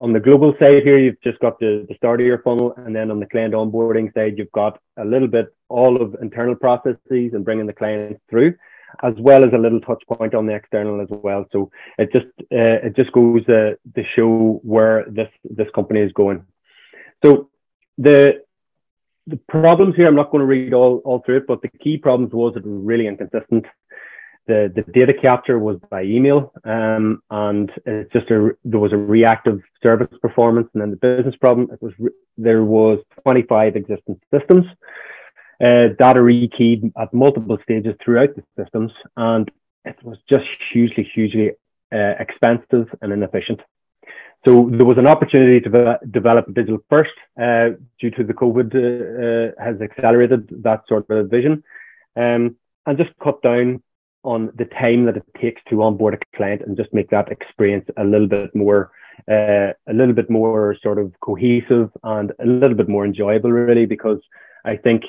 on the global side here, you've just got the start of your funnel, and then on the client onboarding side, you've got a little bit all of internal processes and bringing the clients through, as well as a little touch point on the external as well. So it just goes to show where this company is going. So the problems here, I'm not going to read all through it, but the key problems was it was really inconsistent. The data capture was by email, and it's just there was a reactive service performance. And then the business problem, there was 25 existing systems, data rekeyed at multiple stages throughout the systems, and it was just hugely expensive and inefficient. So there was an opportunity to develop digital first, due to the COVID has accelerated that sort of vision, and just cut down on the time that it takes to onboard a client and just make that experience a little bit more sort of cohesive and a little bit more enjoyable, really, because I think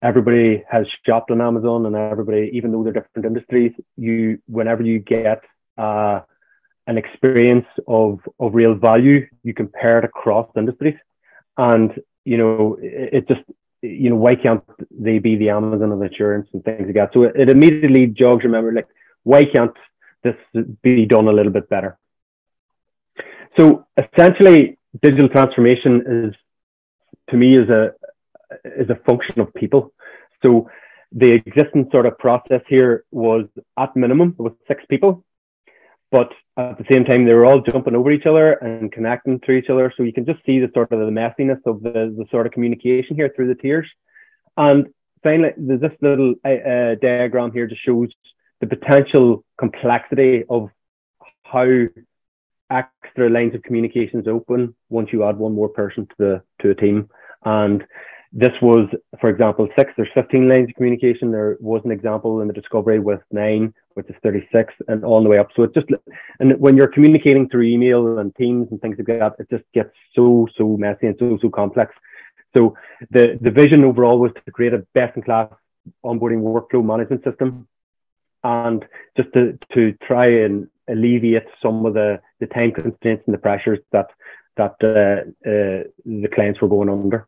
everybody has shopped on Amazon, and everybody, even though they're different industries, whenever you get an experience of real value, you compare it across industries, and it just, why can't they be the Amazon of insurance and things like that? So it immediately jogs your memory, like, why can't this be done a little bit better? So essentially, digital transformation is, to me, is a function of people. So the existing sort of process here was, at minimum, with 6 people, but at the same time, they were all jumping over each other and connecting to each other. So you can just see the sort of the messiness of the sort of communication here through the tiers. And finally, there's this little diagram here just shows the potential complexity of how extra lines of communications open once you add one more person to a team. And this was, for example, 6, there's 15 lines of communication. There was an example in the Discovery with 9, which is 36, and all the way up. So it just, and when you're communicating through email and Teams and things like that, it just gets so messy and so complex. So the vision overall was to create a best-in-class onboarding workflow management system, and just to try and alleviate some of the time constraints and the pressures that the clients were going under.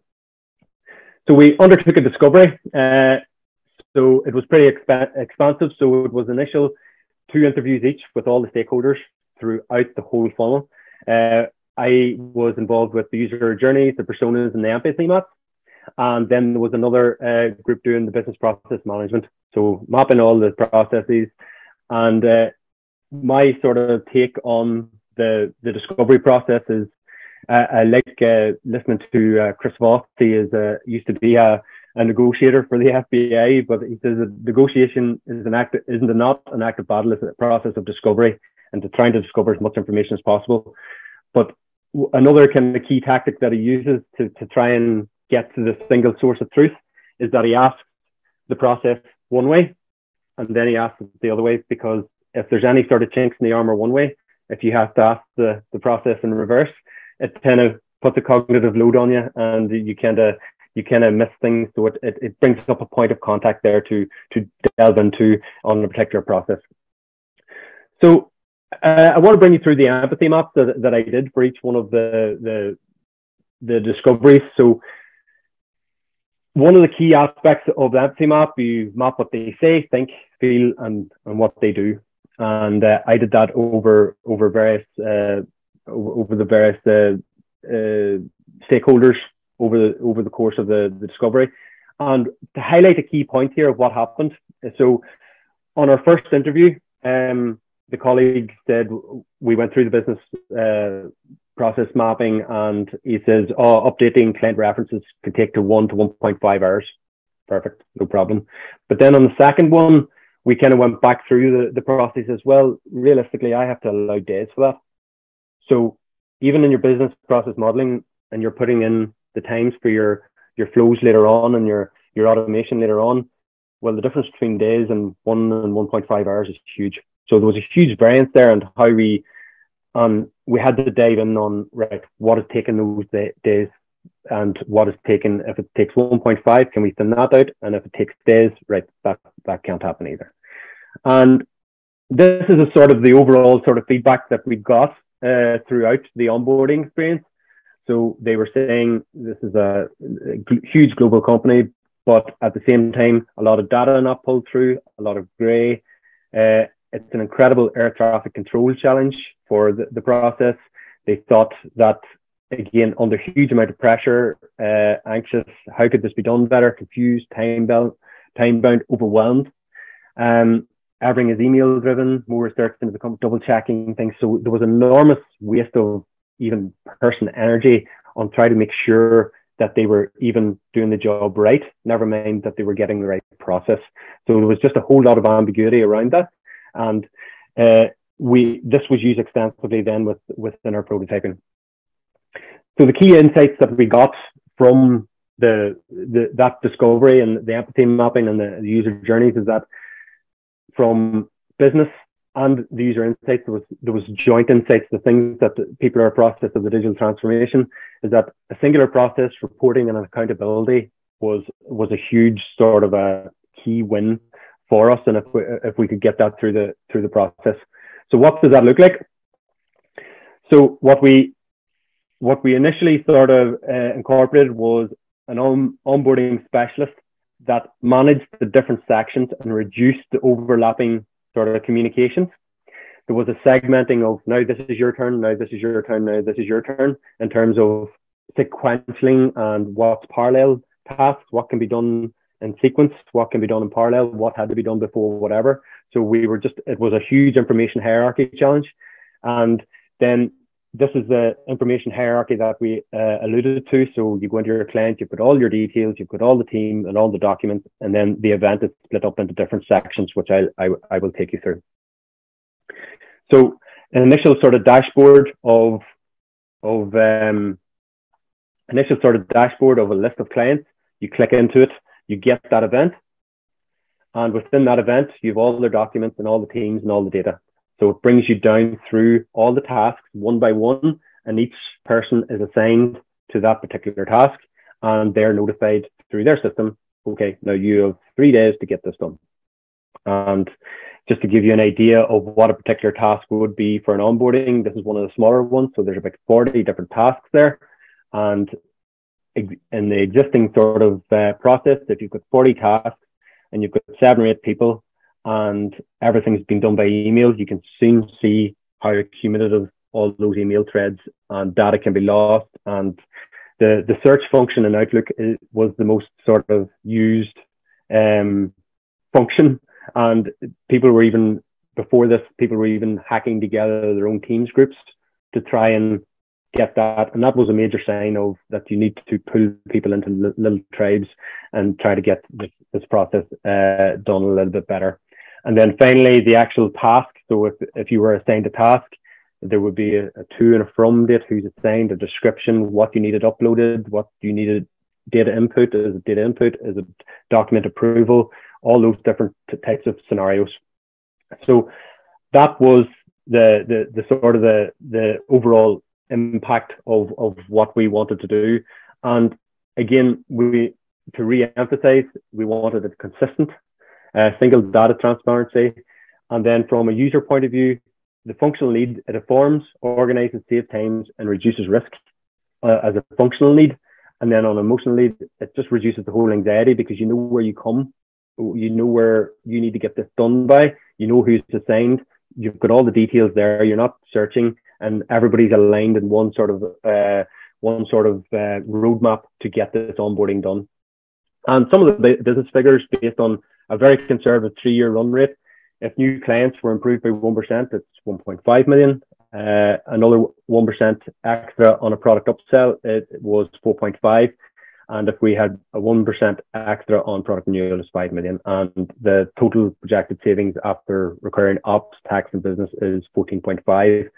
So we undertook a discovery. So it was pretty expansive. So it was initial 2 interviews each with all the stakeholders throughout the whole funnel. I was involved with the user journeys, the personas, and the empathy maps. And then there was another group doing the business process management. So mapping all the processes. And my sort of take on the discovery process is, I like listening to Chris Voss. He used to be a negotiator for the FBI, but he says that negotiation isn't not an active battle, it's a process of discovery, and to trying to discover as much information as possible. But another kind of key tactic that he uses to try and get to the single source of truth is that he asks the process one way, and then he asks it the other way, because if there's any sort of chinks in the armor one way, if you have to ask the process in reverse, it kind of puts a cognitive load on you, and you kind of miss things. So it brings up a point of contact there to delve into on a particular process. So I want to bring you through the empathy map that I did for each one of the discoveries. So one of the key aspects of the empathy map, you map what they say, think, feel, and what they do. And I did that over the various stakeholders over the course of the discovery. And to highlight a key point here of what happened, so on our first interview, the colleague said, we went through the business process mapping, and he says, updating client references could take to 1 to 1.5 hours. Perfect, no problem. But then on the second one, we kind of went back through the process as well. Realistically, I have to allow days for that. So even in your business process modeling, and you're putting in the times for your flows later on and your automation later on, well, the difference between days and 1 and 1.5 hours is huge. So there was a huge variance there, and how we had to dive in on, right, what is taking those days, and what is taken, if it takes 1.5, can we thin that out? And if it takes days, right, that can't happen either. And this is a sort of the overall sort of feedback that we got. throughout the onboarding experience. So they were saying this is a huge global company, but at the same time, a lot of data not pulled through, a lot of grey. It's an incredible air traffic control challenge for the process. They thought that, again, under huge amount of pressure, anxious, how could this be done better, confused, time-bound, overwhelmed. Everything is email driven, more research into the company, double checking things. So there was enormous waste of even person energy on trying to make sure that they were even doing the job right, never mind that they were getting the right process. So there was just a whole lot of ambiguity around that. And this was used extensively then within our prototyping. So the key insights that we got from that discovery and the empathy mapping and the user journeys is that from business and the user insights, there was joint insights. The things that the people are process of the digital transformation is that a singular process, reporting and accountability was a huge sort of a key win for us. And if we could get that through the process. So what does that look like? So what we initially sort of incorporated was an onboarding specialist that managed the different sections and reduced the overlapping sort of communications. There was a segmenting of now this is your turn, now this is your turn, now this is your turn, in terms of sequentialing and what's parallel tasks, what can be done in sequence, what can be done in parallel, what had to be done before whatever. So it was a huge information hierarchy challenge. And then this is the information hierarchy that we alluded to. So you go into your client, you put all your details, you put all the team and all the documents, and then the event is split up into different sections, which I will take you through. So an initial sort of dashboard of a list of clients. You click into it, you get that event, and within that event, you have all the documents and all the teams and all the data. So it brings you down through all the tasks one by one, and each person is assigned to that particular task, and they're notified through their system, okay, now you have 3 days to get this done. And just to give you an idea of what a particular task would be for an onboarding, this is one of the smaller ones. So there's about 40 different tasks there. And in the existing sort of process, if you've got 40 tasks and you've got 7 or 8 people, and everything's been done by email, you can soon see how cumulative all those email threads and data can be lost. And the search function in Outlook was the most sort of used function. And before this, people were even hacking together their own Teams groups to try and get that. And that was a major sign of that you need to pull people into little tribes and try to get this process done a little bit better. And then finally, the actual task. So if you were assigned a task, there would be a to and a from date, who's assigned, a description, what you needed uploaded, what you needed data input, is it data input, is it document approval, all those different types of scenarios. So that was the sort of the overall impact of what we wanted to do. And again, to re-emphasize, we wanted it consistent, single data transparency. And then from a user point of view, the functional need, it informs, organizes, saves times, and reduces risk as a functional need. And then on emotional need, it just reduces the whole anxiety, because you know where you come, you know where you need to get this done by, you know who's assigned, you've got all the details there, you're not searching, and everybody's aligned in one sort of roadmap to get this onboarding done. And some of the business figures based on a very conservative 3-year run rate. If new clients were improved by 1%, it's 1.5 million. Another 1% extra on a product upsell, it was 4.5. And if we had a 1% extra on product renewal, it's 5 million. And the total projected savings after recurring ops, tax and business is 14.5.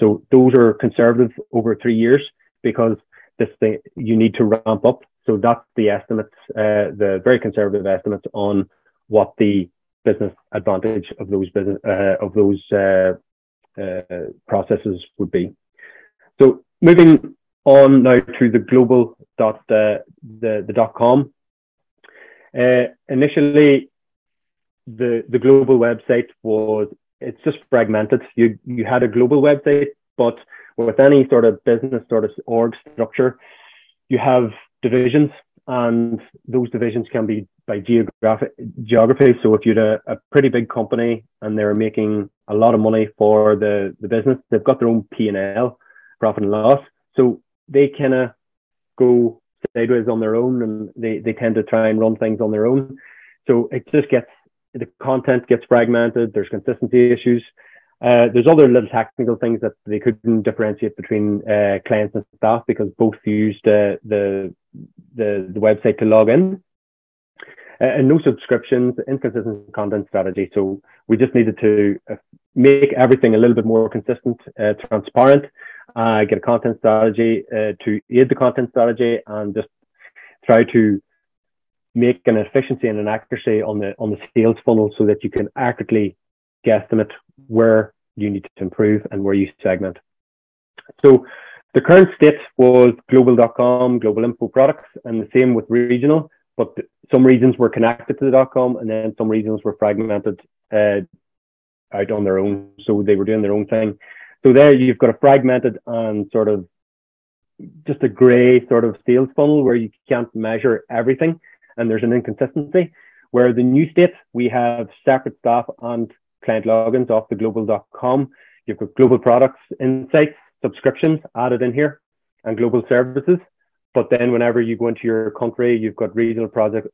So those are conservative over 3 years, because this thing, you need to ramp up. So that's the estimates, the very conservative estimates on what the business advantage of those processes would be. So moving on now to the global .com. Initially, the global website it's just fragmented. You had a global website, but with any sort of business sort of org structure, you have divisions, and those divisions can be by geography. So if you had a pretty big company and they're making a lot of money for the business, they've got their own P&L, profit and loss. So they kind of go sideways on their own, and they tend to try and run things on their own. So it just the content gets fragmented. There's consistency issues. There's other little technical things that they couldn't differentiate between clients and staff, because both used the website to log in. And no subscriptions, inconsistent content strategy. So we just needed to make everything a little bit more consistent, transparent, get a content strategy to aid the content strategy, and just try to make an efficiency and an accuracy on the sales funnel, so that you can accurately guesstimate where you need to improve and where you segment. So the current state was global.com, global info products, and the same with regional, but some regions were connected to the .com, and then some regions were fragmented out on their own. So they were doing their own thing. So there you've got a fragmented and sort of just a gray sort of sales funnel where you can't measure everything, and there's an inconsistency. Where the new state, we have separate staff and client logins off the global.com. You've got global products, insights, subscriptions added in here, and global services. But then whenever you go into your country, you've got regional project,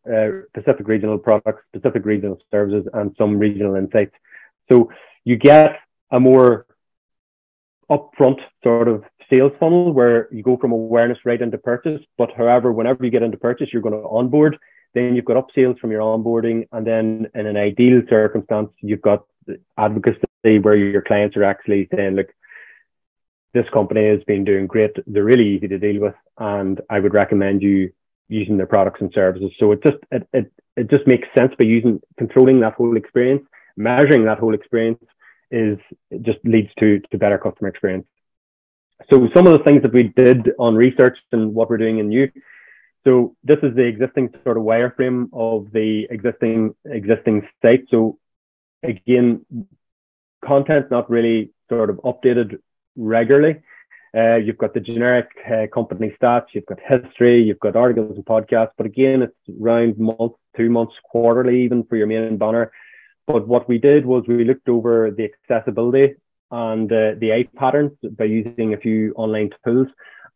specific regional products, specific regional services, and some regional insights. So you get a more upfront sort of sales funnel where you go from awareness right into purchase. But however, whenever you get into purchase, you're going to onboard. Then you've got upsales from your onboarding. And then in an ideal circumstance, you've got advocacy where your clients are actually saying, look, this company has been doing great. They're really easy to deal with, and I would recommend you using their products and services. So it just makes sense by controlling that whole experience, measuring that whole experience it just leads to better customer experience. So some of the things that we did on research and what we're doing in new. So this is the existing sort of wireframe of the existing site. So again, content not really sort of updated regularly. You've got the generic company stats, you've got history, you've got articles and podcasts, but again, it's around month, 2 months, quarterly, even for your main banner. But what we did was we looked over the accessibility and the eye patterns by using a few online tools,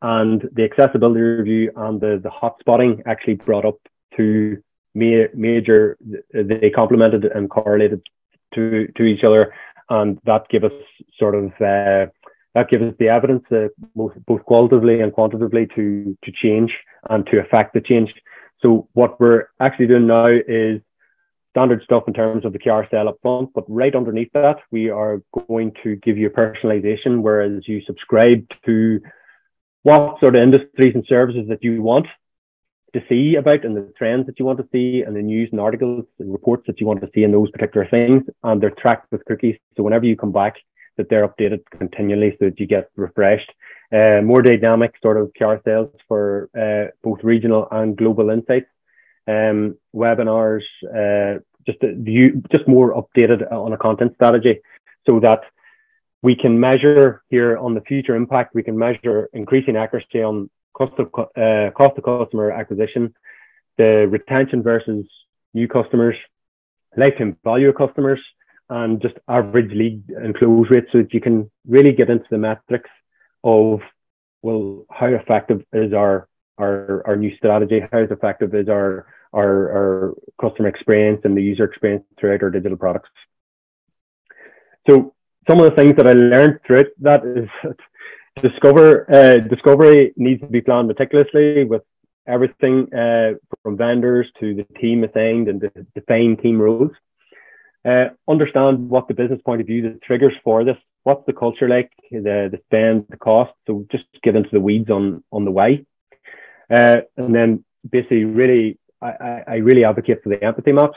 and the accessibility review and the hot spotting actually brought up to major, they complemented and correlated to each other, and that gave us sort of that gives us the evidence, both qualitatively and quantitatively, to change and to affect the change. So what we're actually doing now is standard stuff in terms of the carousel up front, but right underneath that, we are going to give you personalization, whereas you subscribe to what sort of industries and services that you want to see about, and the trends that you want to see, and the news and articles and reports that you want to see in those particular things, and they're tracked with cookies. So whenever you come back, that they're updated continually so that you get refreshed. More dynamic sort of carousels for both regional and global insights. Webinars, just more updated on a content strategy, so that we can measure here on the future impact. We can measure increasing accuracy on cost of customer acquisition, the retention versus new customers, lifetime value of customers, and just average lead and close rates, so that you can really get into the metrics of, well, how effective is our new strategy, how effective is our customer experience and the user experience throughout our digital products. So some of the things that I learned throughout that is discovery needs to be planned meticulously, with everything from vendors to the team assigned and the defined team roles. Understand what the business point of view, the triggers for this, what's the culture like, the spend, the cost. So just get into the weeds on the why. And then basically really, I really advocate for the empathy maps.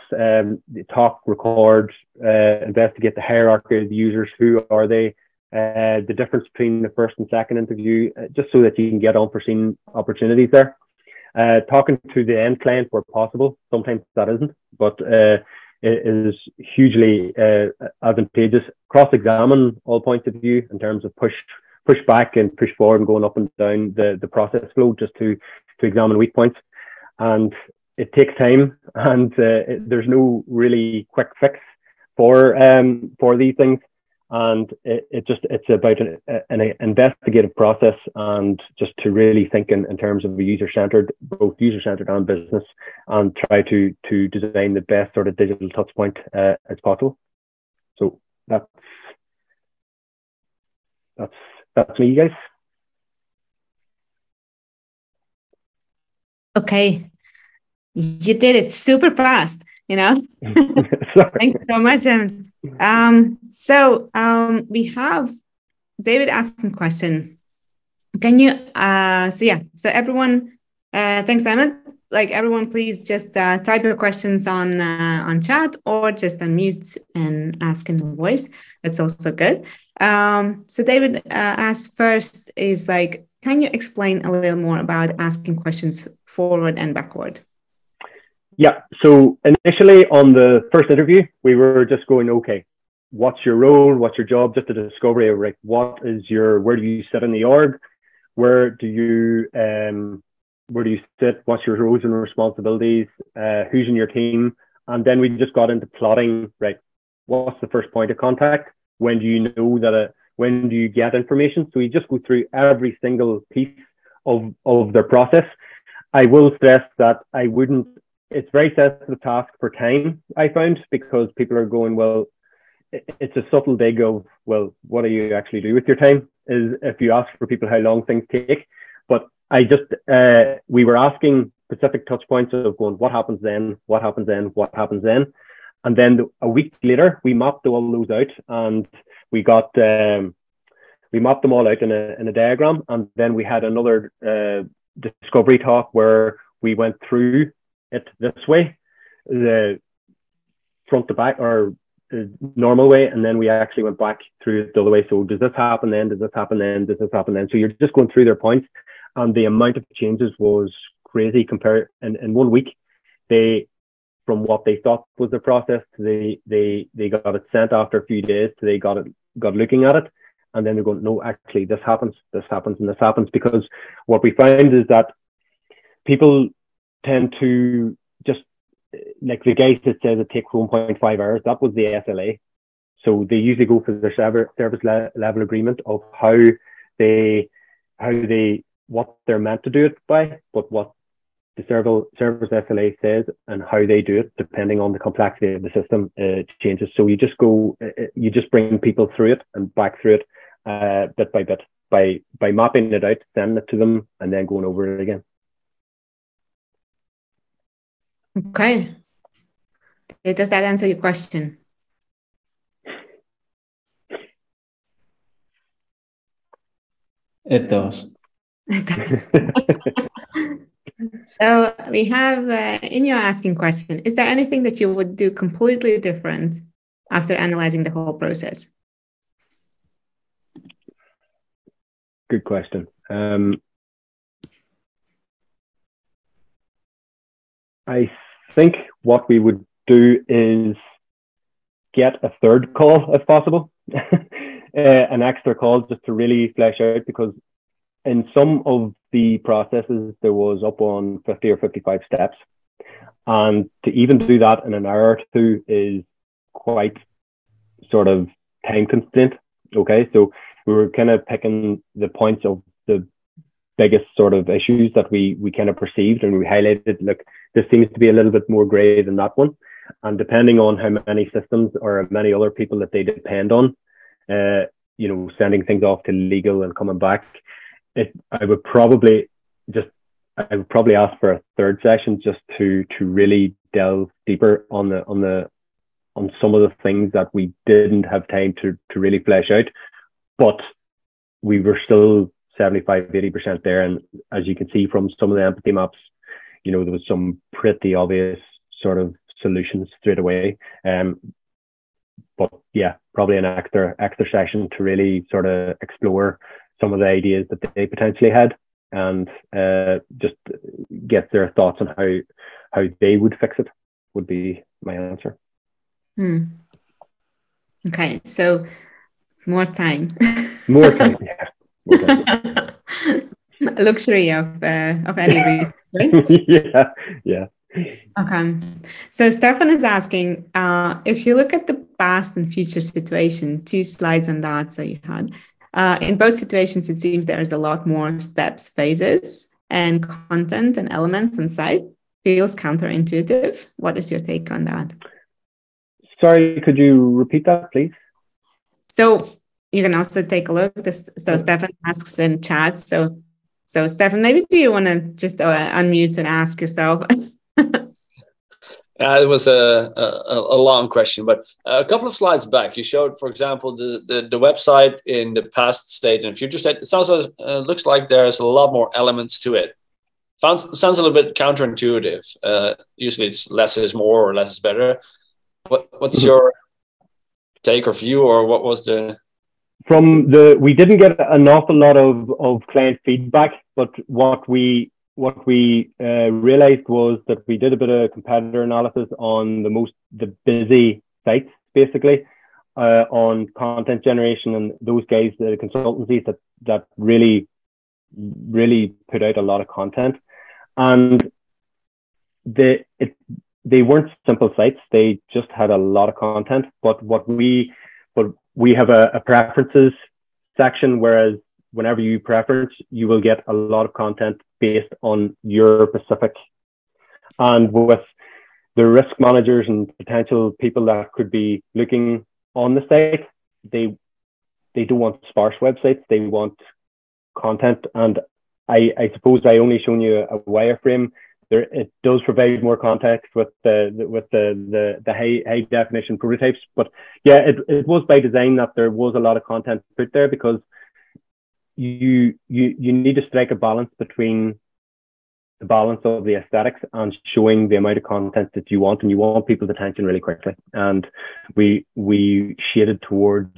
Talk, record, investigate the hierarchy of the users. Who are they? The difference between the first and second interview, just so that you can get unforeseen opportunities there. Talking to the end client where possible. Sometimes that isn't, but it is hugely advantageous. Cross-examine all points of view in terms of push push back and push forward and going up and down the process flow just to examine weak points. And it takes time, and there's no really quick fix for these things. And it's about an investigative process, and just to really think in terms of both user-centered and business, and try to design the best sort of digital touch point as possible. So that's me, guys. Okay. You did it super fast, Thanks so much, Emmet. We have David asking a question. Can you, so everyone, thanks, Emmet. Like, everyone, please just type your questions on chat, or just unmute and ask in the voice. That's also good. So David asks first is like, can you explain a little more about asking questions forward and backward? Yeah. So initially on the first interview, we were just going, okay, what's your role? What's your job? Just a discovery of, like, where do you sit in the org? Where do you sit? What's your roles and responsibilities? Who's in your team? And then we just got into plotting, right? What's the first point of contact? When do you know that? When do you get information? So we just go through every single piece of their process. I will stress that it's very sensitive task for time, I found, because people are going, well, it's a subtle dig of, well, what do you actually do with your time? Is if you ask for people how long things take. But we were asking specific touch points of going, what happens then? What happens then? What happens then? And then a week later, we mapped all those out, and we mapped them all out in a diagram. And then we had another discovery talk where we went through it this way, the front to back, or the normal way, and then we actually went back through it the other way. So does this happen then? Does this happen then? Does this happen then? So you're just going through their points, and the amount of changes was crazy. Compared in 1 week, from what they thought was the process, they got it sent after a few days, to they got looking at it, and then they're going, no, actually this happens, and this happens. Because what we find is that people tend to just, like the guy that says it takes 1.5 hours, that was the SLA. So they usually go for their service level agreement of what they're meant to do it by, but what the service SLA says and how they do it, depending on the complexity of the system, changes. So you just bring people through it and back through it bit by bit, by mapping it out, sending it to them, and then going over it again. Okay. Does that answer your question? It does. So we have, in your asking question, is there anything that you would do completely different after analyzing the whole process? Good question. I think what we would do is get a third call if possible, an extra call, just to really flesh out, because in some of the processes there was up on 50 or 55 steps, and to even do that in an hour or two is quite sort of time constraint. Okay, so we were kind of picking the points of the biggest sort of issues that we kind of perceived, and we highlighted, look, this seems to be a little bit more gray than that one. And depending on how many systems or many other people that they depend on, sending things off to legal and coming back, I would probably ask for a third session, just to really delve deeper on some of the things that we didn't have time to really flesh out, but we were still 75-80% there. And as you can see from some of the empathy maps, there was some pretty obvious sort of solutions straight away. But yeah, probably an extra session to really sort of explore some of the ideas that they potentially had, and just get their thoughts on how they would fix it, would be my answer. Okay, so more time. More time, yeah. Luxury of any research, right? Yeah. Okay. So Stefan is asking, if you look at the past and future situation, 2 slides on that. So you had, in both situations, it seems there's a lot more steps, phases, and content and elements on site. Feels counterintuitive. What is your take on that? Sorry, could you repeat that, please? So you can also take a look. So Stefan asks in chat. So Stefan, maybe do you want to just unmute and ask yourself? It was a long question, but a couple of slides back, you showed, for example, the website in the past state and future state. It sounds looks like there's a lot more elements to it. Sounds a little bit counterintuitive. Usually it's less is more or less is better. What's your take or view, or what was the? We didn't get an awful lot of client feedback, but what we realized was that we did a bit of competitor analysis on the busy sites, basically, on content generation, and those guys, the consultancies that really put out a lot of content, and they weren't simple sites. They just had a lot of content. But we have a preferences section, whereas whenever you preference, you will get a lot of content based on your specific. And with the risk managers and potential people that could be looking on the site, they don't want sparse websites. They want content. And I suppose I only shown you a wireframe. It does provide more context with the high definition prototypes. But yeah, it was by design that there was a lot of content put there, because you need to strike a balance between the balance of the aesthetics and showing the amount of content that you want, and you want people's attention really quickly. And we shaded towards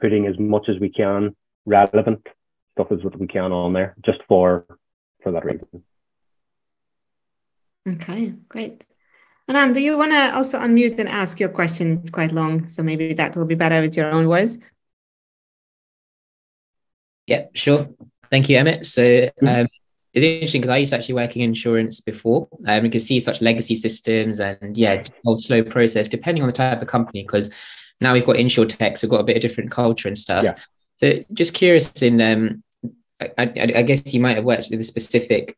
putting as much as we can relevant stuff as what we can on there, just for that reason. Okay, great. Anand, do you want to also unmute and ask your question? It's quite long, so maybe that will be better with your own words. Yeah, sure. Thank you, Emmet. So it's interesting because I used to actually work in insurance before. You can see such legacy systems, and yeah, it's a whole slow process depending on the type of company, because now we've got insurtech, so we've got a bit of different culture and stuff. Yeah. So just curious, I guess you might have worked with a specific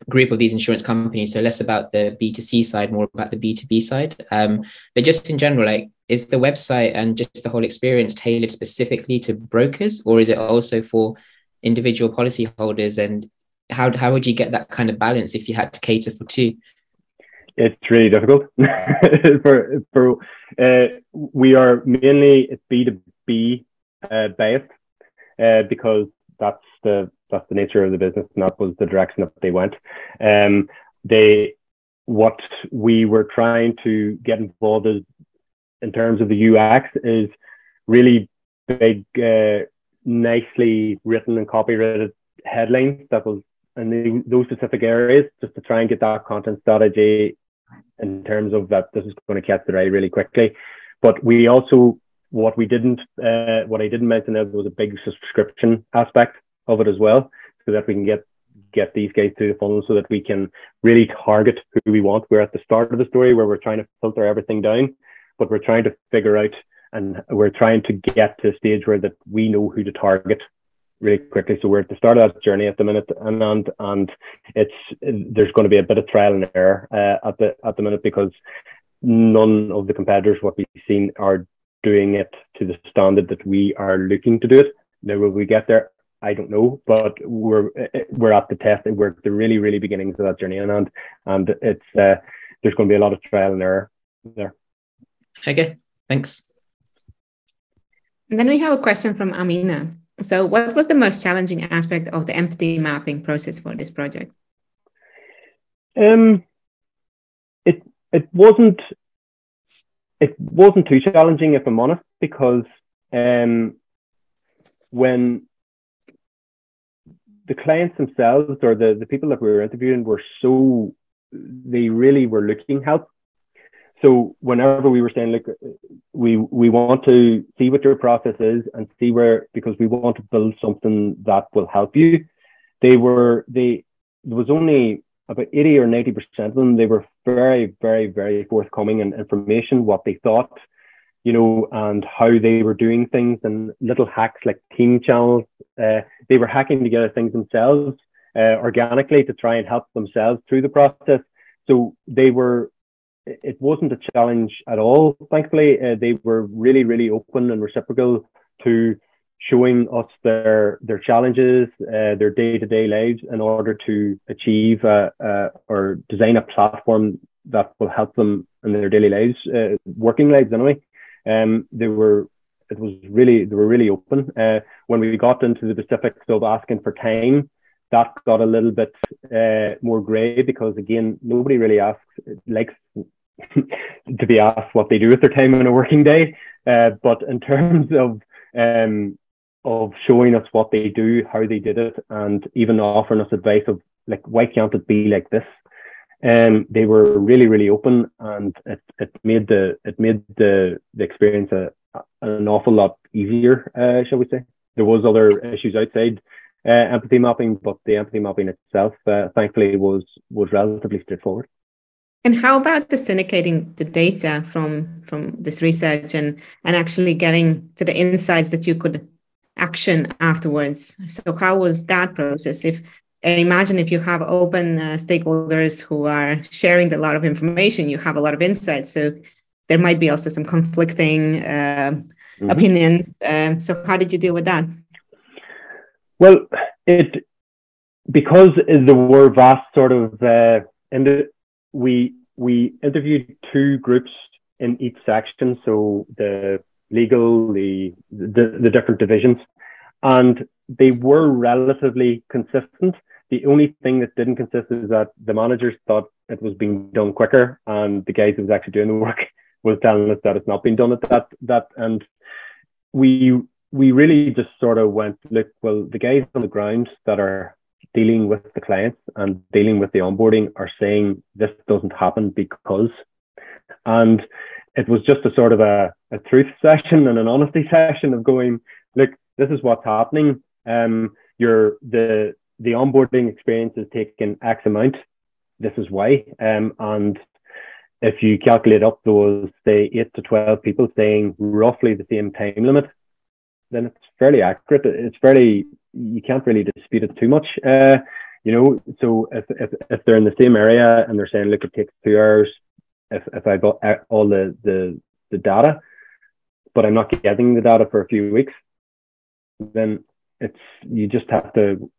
group of these insurance companies, so less about the B2C side, more about the B2B side. But just in general, like, is the website and just the whole experience tailored specifically to brokers, or is it also for individual policyholders? And how would you get that kind of balance if you had to cater for two? It's really difficult. We are mainly B2B based, because that's the nature of the business, and that was the direction that they went. What we were trying to get involved in terms of the UX is really big, nicely written and copyrighted headlines that was in those specific areas, just to try and get that content strategy in terms of that this is going to catch the eye really quickly. But we also, what I didn't mention, there was a big subscription aspect of it as well, so that we can get these guys through the funnel, so that we can really target who we want. We're at the start of the story where we're trying to filter everything down, but we're trying to figure out, and we're trying to get to a stage where that we know who to target really quickly. So we're at the start of that journey at the minute, and there's going to be a bit of trial and error at the minute, because none of the competitors what we've seen are doing it to the standard that we are looking to do it. Now, will we get there? I don't know, but we're at the test. We're at the really, really beginnings of that journey, and it's there's going to be a lot of trial and error there. Okay, thanks. And then we have a question from Amina. So, what was the most challenging aspect of the empathy mapping process for this project? It wasn't too challenging, if I'm honest, because when the clients themselves, or the people that we were interviewing, they really were looking help. so whenever we were saying, look, we want to see what your process is and see where, because we want to build something that will help you. There was only about 80 or 90% of them. They were very, very, very forthcoming in information, what they thought, you know, and how they were doing things, and little hacks like team channels. They were hacking together things themselves organically to try and help themselves through the process. So it wasn't a challenge at all, thankfully. They were really, really open and reciprocal to showing us their challenges, their day-to-day lives, in order to achieve or design a platform that will help them in their daily lives, working lives anyway. They were really open. When we got into the specifics of asking for time, that got a little bit more grey, because again, nobody really likes to be asked what they do with their time in a working day. But in terms of showing us what they do, how they did it, and even offering us advice of like, why can't it be like this? They were really, really open, and it made the experience an awful lot easier, shall we say. There was other issues outside empathy mapping, but the empathy mapping itself, thankfully, was relatively straightforward. And how about the syndicating the data from this research and actually getting to the insights that you could action afterwards? So how was that process? Imagine if you have open stakeholders who are sharing a lot of information, you have a lot of insights. So there might be also some conflicting opinions. So how did you deal with that? Well, because there were vast sort of, we interviewed two groups in each section. So the legal, the different divisions, and they were relatively consistent. The only thing that didn't consist is that the managers thought it was being done quicker, and the guys who was actually doing the work was telling us that it's not being done at that. And we really just sort of went, look, well, the guys on the ground that are dealing with the clients and dealing with the onboarding are saying this doesn't happen because, and it was just a sort of a truth session and an honesty session of going, look, this is what's happening. The onboarding experience is taking X amount. This is why. And if you calculate up those, say, 8 to 12 people saying roughly the same time limit, then it's fairly accurate. You can't really dispute it too much. You know, so if they're in the same area and they're saying, look, it takes 2 hours, if I got all the data, but I'm not getting the data for a few weeks, then you just have to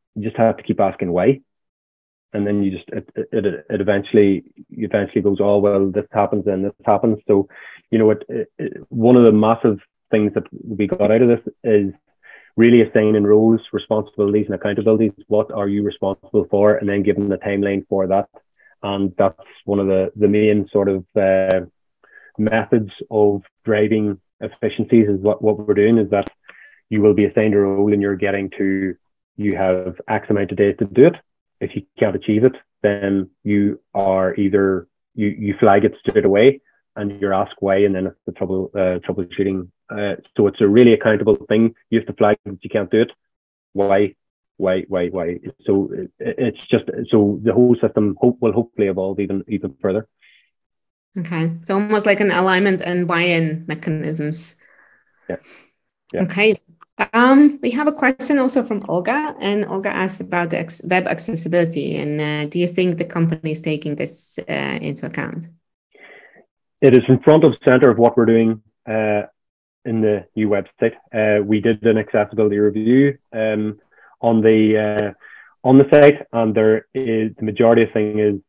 keep asking why, and then it eventually goes, oh well, this happens and this happens. So you know, one of the massive things that we got out of this is really assigning roles, responsibilities, and accountabilities. What are you responsible for, and then giving the timeline for that. And that's one of the main sort of methods of driving efficiencies. Is what we're doing is that you will be assigned a role, and you have X amount of days to do it. If you can't achieve it, then you are either you flag it straight away and you're asked why, and then it's the troubleshooting. So it's a really accountable thing. You have to flag that you can't do it. Why? So it's just, so the whole system will hopefully evolve even further. Okay, it's almost like an alignment and buy-in mechanisms. Yeah. Okay. We have a question also from Olga, and Olga asked about the web accessibility, and do you think the company is taking this into account? It is in front of center of what we're doing in the new website. We did an accessibility review on the site, and there is the majority of thing is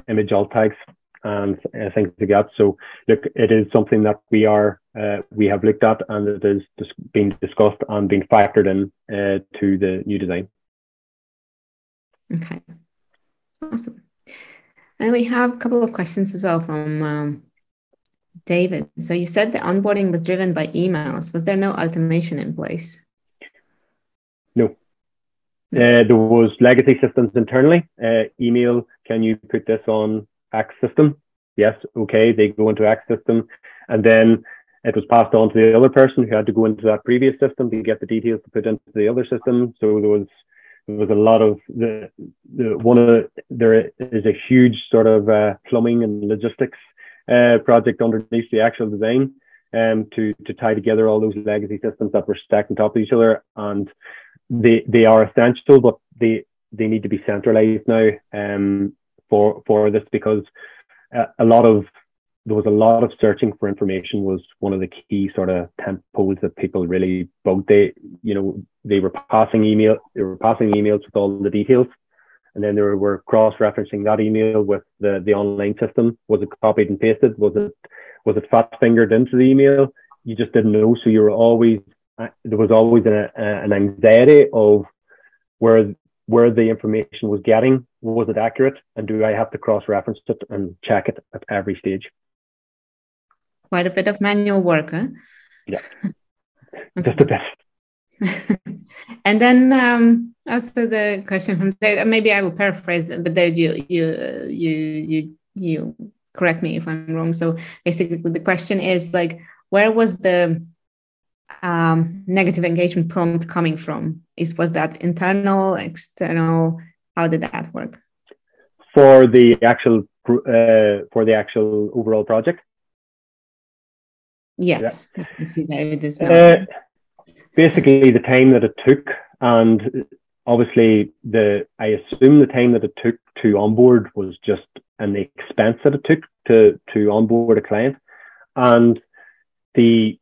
image alt tags and things like that. So look, it is something that we have looked at, and it is just being discussed and being factored in to the new design. Okay, awesome. And we have a couple of questions as well from David. So you said the onboarding was driven by emails. Was there no automation in place? No. There was legacy systems internally. Email, can you put this on X system? yes, okay, they go into X system, and then it was passed on to the other person who had to go into that previous system to get the details to put into the other system. So there was a lot of there is a huge sort of plumbing and logistics project underneath the actual design to tie together all those legacy systems that were stacked on top of each other, and they are essential, but they need to be centralized now for this, because there was a lot of searching for information was one of the key sort of tent poles that people really both they were passing emails with all the details, and then they were cross-referencing that email with the online system. Was it copied and pasted? Was it fat fingered into the email? You just didn't know. So there was always an anxiety of where the information was getting. Was it accurate? And do I have to cross-reference it and check it at every stage? Quite a bit of manual work, huh? Yeah, just a bit. And then also the question from David, maybe I will paraphrase, but David, you correct me if I'm wrong. So basically the question is like, where was the negative engagement prompt coming from? Was that internal, external? How did that work? For the actual overall project? Yes, yeah. You see David is basically the time that it took, and obviously I assume the time that it took to onboard was just an expense that it took to onboard a client, and I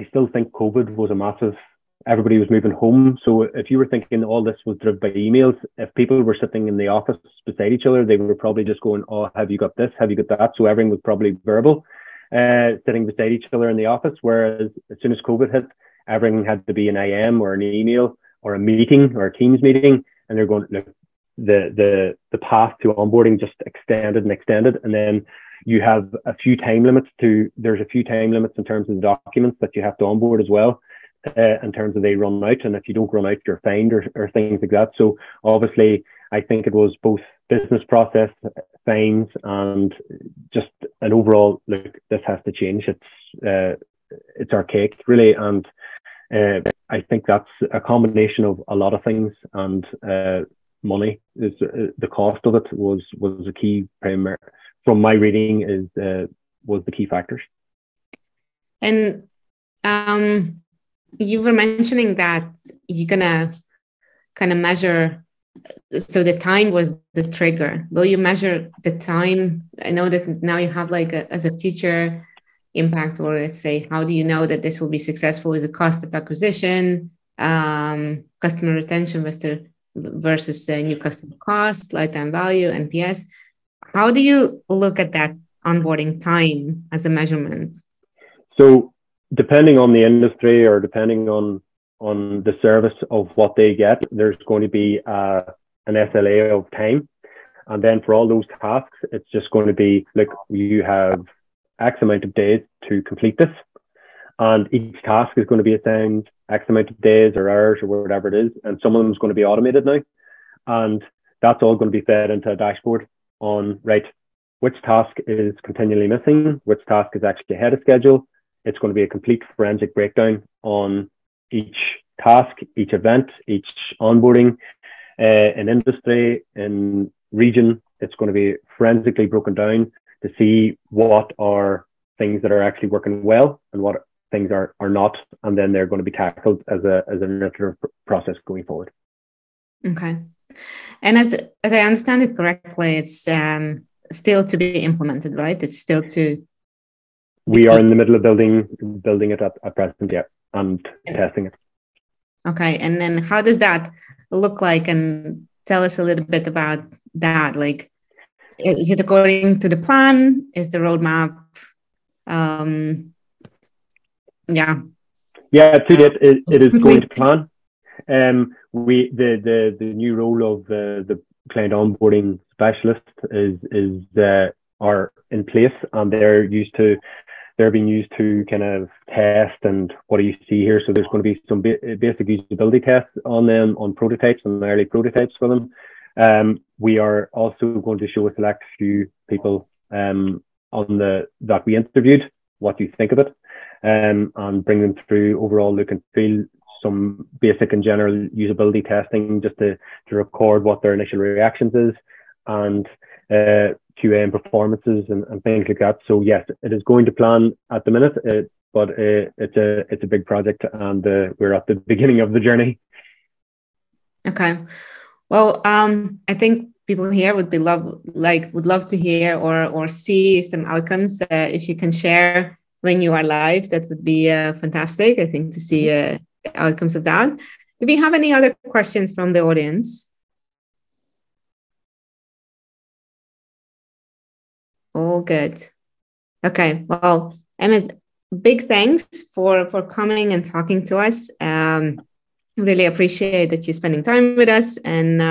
still think COVID was a massive. Everybody was moving home, so if you were thinking all this was driven by emails, if people were sitting in the office beside each other, they were probably just going, "Oh, have you got this? Have you got that?" So everything was probably verbal, sitting beside each other in the office. Whereas as soon as COVID hit, everything had to be an IM or an email or a meeting or a Teams meeting, and they're going, look, the path to onboarding just extended, and then you have a few time limits there's a few time limits in terms of the documents that you have to onboard as well. In terms of they run out, and if you don't run out, you're fined or things like that. So obviously, I think it was both business process, fines, and just an overall look. This has to change. It's archaic, really, and I think that's a combination of a lot of things. And money is the cost of it was a key primary from my reading was the key factors. And you were mentioning that you're gonna kind of measure, so the time was the trigger. Will you measure the time? I know that now you have like as a future impact, or let's say, how do you know that this will be successful? Is the cost of acquisition, customer retention versus new customer cost, lifetime value, NPS? How do you look at that onboarding time as a measurement? So depending on the industry or depending on the service of what they get, there's going to be an SLA of time. And then for all those tasks, it's just going to be like, you have X amount of days to complete this. And each task is going to be assigned X amount of days or hours or whatever it is. And some of them is going to be automated now. And that's all going to be fed into a dashboard on, right, which task is continually missing, which task is actually ahead of schedule. It's going to be a complete forensic breakdown on each task, each event, each onboarding, in industry, in region. It's going to be forensically broken down to see what are things that are actually working well and what things are not. And then they're going to be tackled as an iterative process going forward. Okay. And as I understand it correctly, it's still to be implemented, right? It's still to... We are in the middle of building it at present, yeah, and testing it. Okay, and then how does that look like? And tell us a little bit about that. Like, is it according to the plan? Is the roadmap? Yeah. Yeah, to date, it is going to plan. The new role of the client onboarding specialist are in place, and they're being used to kind of test and what do you see here. So there's going to be some basic usability tests on them, on prototypes and early prototypes for them. We are also going to show a select few people that we interviewed, what do you think of it, and bring them through overall look and feel, some basic and general usability testing, just to record what their initial reactions is, and QA and performances and things like that. So yes, it is going to plan at the minute, but it's a big project, and we're at the beginning of the journey. Okay. Well, I think people here would love to hear or see some outcomes. If you can share when you are live, that would be fantastic. I think to see outcomes of that. Do we have any other questions from the audience? All good. Okay. Well, Emmet, big thanks for coming and talking to us. Really appreciate that you're spending time with us, and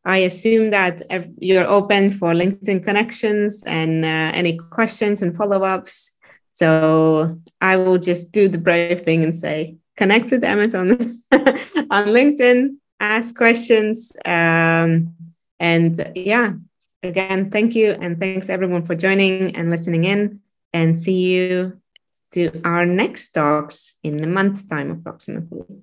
I assume that you're open for LinkedIn connections and any questions and follow-ups. So I will just do the brave thing and say, connect with Emmet on on LinkedIn, ask questions, and yeah, again, thank you, and thanks everyone for joining and listening in, and see you to our next talks in a month's time approximately.